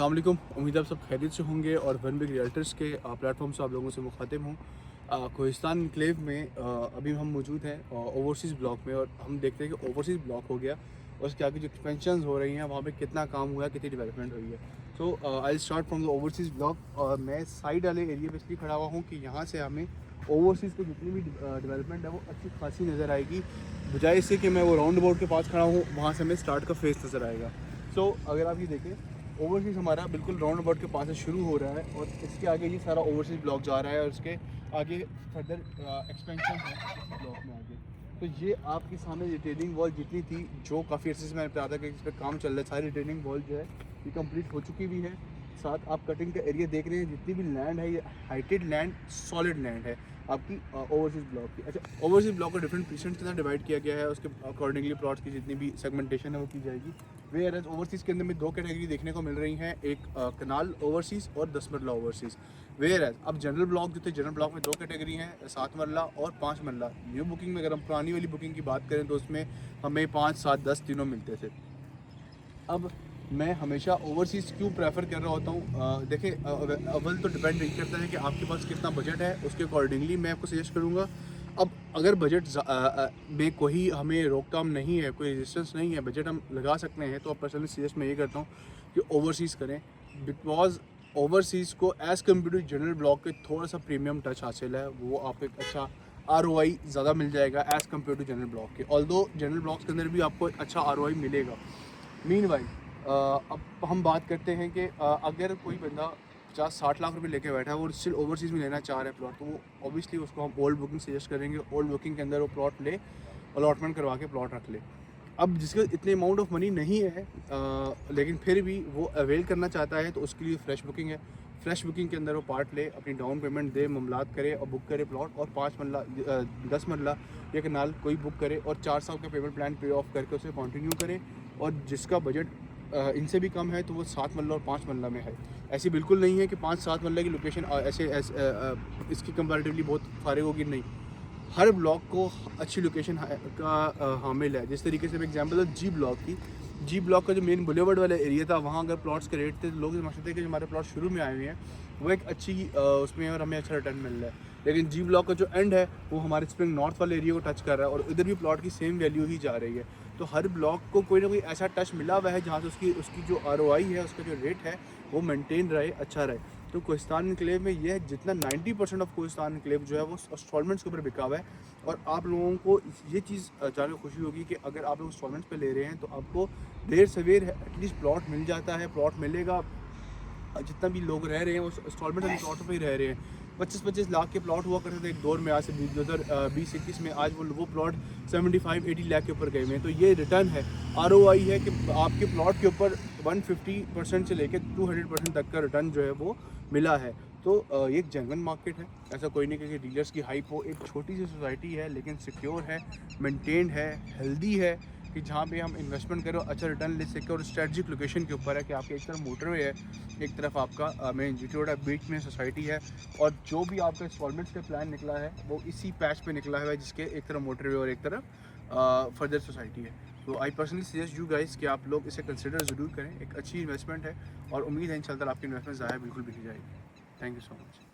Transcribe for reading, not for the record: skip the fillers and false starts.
अस्सलाम वालेकुम। उम्मीद है आप सब खैरियत से होंगे और वन बिग रियल्टर्स के प्लेटफॉर्म से आप लोगों से मुखातिब हूँ। कोहिस्तान इनक्लेव में अभी हम मौजूद हैं ओवरसीज़ ब्लॉक में, और हम देखते हैं कि ओवरसीज़ ब्लॉक हो गया और उसके आगे जो एक्सपेंशन हो रही हैं वहाँ पे कितना काम हुआ है, कितनी डेवलपमेंट हुई है। So I start from the overseas block, और मैं साइड वाले एरिया पे इसलिए खड़ा हुआ हूँ कि यहाँ से हमें ओवरसीज़ को जितनी भी डेवलपमेंट है वो अच्छी खासी नज़र आएगी, बजाय इससे कि मैं वो राउंड अबाउट के पास खड़ा हूँ, वहाँ से हमें स्टार्ट का फेस नज़र आएगा। सो अगर आप ये देखें, ओवरसीज़ हमारा बिल्कुल राउंड अबाउट के पास से शुरू हो रहा है और इसके आगे ये सारा ओवरसीज़ ब्लॉक जा रहा है और उसके आगे फर्दर एक्सपेंशन है इस ब्लॉक में आगे। तो ये आपके सामने रिटेनिंग वॉल जितनी थी, जो काफ़ी अर्से से मैंने बताया था कि इस पर काम चल रहा है, सारी रिटेनिंग वॉल जो है ये कंप्लीट हो चुकी भी है। साथ आप कटिंग का एरिया देख रहे हैं, जितनी भी लैंड है ये हाइटेड लैंड, सॉलिड लैंड है आपकी ओवरसीज़ ब्लॉक की। अच्छा, ओवरसीज़ ब्लॉक को डिफरेंट पीसेंट के अंदर डिवाइड किया गया है, उसके अकॉर्डिंगली प्लॉट्स की जितनी भी सेगमेंटेशन है वो की जाएगी। वेयर एज ओवरसीज़ के अंदर में दो कैटेगरी देखने को मिल रही हैं, एक कनाल ओवरसीज़ और 10 मरला ओवरसीज़। वेयर एज अब जनरल ब्लॉक जो थे, जनरल ब्लॉक में दो कैटेगरी हैं, 7 मरला और 5 मरला। न्यू बुकिंग में अगर हम पुरानी वाली बुकिंग की बात करें तो उसमें हमें 5, 7, 10 तीनों मिलते थे। अब मैं हमेशा ओवरसीज़ क्यों प्रेफर कर रहा होता हूँ, देखिए अव्वल तो डिपेंड नहीं करता है कि आपके पास कितना बजट है, उसके अकॉर्डिंगली मैं आपको सजेस्ट करूँगा। अब अगर बजट में कोई हमें रोकथाम नहीं है, कोई रेजिस्टेंस नहीं है, बजट हम लगा सकते हैं, तो आप पर्सनली सजेस्ट मैं ये करता हूँ कि ओवरसीज़ करें, बिकॉज ओवरसीज़ को as compare to general block के थोड़ा सा प्रीमियम टच हासिल है, वो आपको एक अच्छा ROI ज़्यादा मिल जाएगा as compare to general block के। ऑल्दो जनरल ब्लॉक्स के अंदर भी आपको एक अच्छा ROI मिलेगा। मीनवाइल अब हम बात करते हैं कि अगर कोई बंदा 50-60 लाख रुपए लेके बैठा है, वो स्टिल ओवरसीज़ में लेना चाह रहा है प्लॉट, तो वो ऑब्वियसली उसको हम ओल्ड बुकिंग सजेस्ट करेंगे। ओल्ड बुकिंग के अंदर वो प्लॉट ले, अलॉटमेंट करवा के प्लॉट रख ले। अब जिसके इतने अमाउंट ऑफ मनी नहीं है लेकिन फिर भी वो अवेल करना चाहता है, तो उसके लिए फ्रेश बुकिंग है। फ्रेश बुकिंग के अंदर वो पार्ट ले, अपनी डाउन पेमेंट दे, मामलात करे और बुक करे प्लॉट, और 5 मरला 10 मरला या कनाल कोई बुक करे और 4 साल का पेमेंट प्लान पे ऑफ करके उसे कंटिन्यू करे। और जिसका बजट इनसे भी कम है तो वो 7 मरला और 5 मरला में है। ऐसी बिल्कुल नहीं है कि 5-7 मरला की लोकेशन इसकी कंपैरेटिवली बहुत फारिग होगी, नहीं। हर ब्लॉक को अच्छी लोकेशन का हामिल है। जिस तरीके से मैं एग्जांपल है जी ब्लॉक का जो मेन बुलेवर्ड वाला एरिया था, वहाँ अगर प्लॉट्स के रेट थे तो लोग समझते थे कि हमारे प्लॉट शुरू में आए हुए हैं, वो एक अच्छी उसमें और हमें अच्छा रिटर्न मिल रहा है। लेकिन जी ब्लॉक का जो एंड है वो हमारे स्प्रिंग नॉर्थ वाले एरिया को टच कर रहा है और इधर भी प्लॉट की सेम वैल्यू ही जा रही है। तो हर ब्लॉक को कोई ना कोई ऐसा टच मिला हुआ है जहाँ से उसकी जो ROI है, उसका जो रेट है वो मेंटेन रहे, अच्छा रहे। तो कोहिस्तान इनक्लेव में यह जितना 90% ऑफ कोहिस्तान इनक्लेव जो है वो इंस्टॉलमेंट्स के ऊपर बिका हुआ है। और आप लोगों को ये चीज़ जान के खुशी होगी कि अगर आप लोग इंस्टॉलमेंट्स पे ले रहे हैं तो आपको देर सवेर एटलीस्ट प्लॉट मिल जाता है, प्लॉट मिलेगा। जितना भी लोग रह रहे हैं वो इंस्टॉलमेंट वाले प्लॉटों पे ही रह रहे हैं। 25-25 लाख के प्लॉट हुआ करते थे एक दौर में, आज से 2020-21 में आज वो प्लॉट 75-80 लाख के ऊपर गए हुए हैं। तो ये रिटर्न है, ROI है कि आपके प्लॉट के ऊपर 150% से लेकर 200% तक का रिटर्न जो है वो मिला है। तो ये एक जेन्युइन मार्केट है, ऐसा कोई नहीं कि डीलर्स की हाइप हो। एक छोटी सी सोसाइटी है लेकिन सिक्योर है, मेंटेन्ड है, हेल्दी है, कि जहाँ पे हम इन्वेस्टमेंट करो अच्छा रिटर्न ले सके। और स्ट्रेटजिक लोकेशन के ऊपर है कि आपके एक तरफ मोटरवे है, एक तरफ आपका मेन GT रोड है, बीच में सोसाइटी है। और जो भी आपका इंस्टॉलमेंट्स का प्लान निकला है वो इसी पैच पे निकला है, जिसके एक तरफ मोटरवे और एक तरफ फर्दर सोसाइटी है। तो I personally suggest you guys कि आप लोग इसे कंसिडर ज़रूर करें। एक अच्छी इन्वेस्टमेंट है और उम्मीद है इंशाल्लाह आपकी इन्वेस्टमेंट ज़ाया बिल्कुल भी नहीं जाएगी। Thank you so much.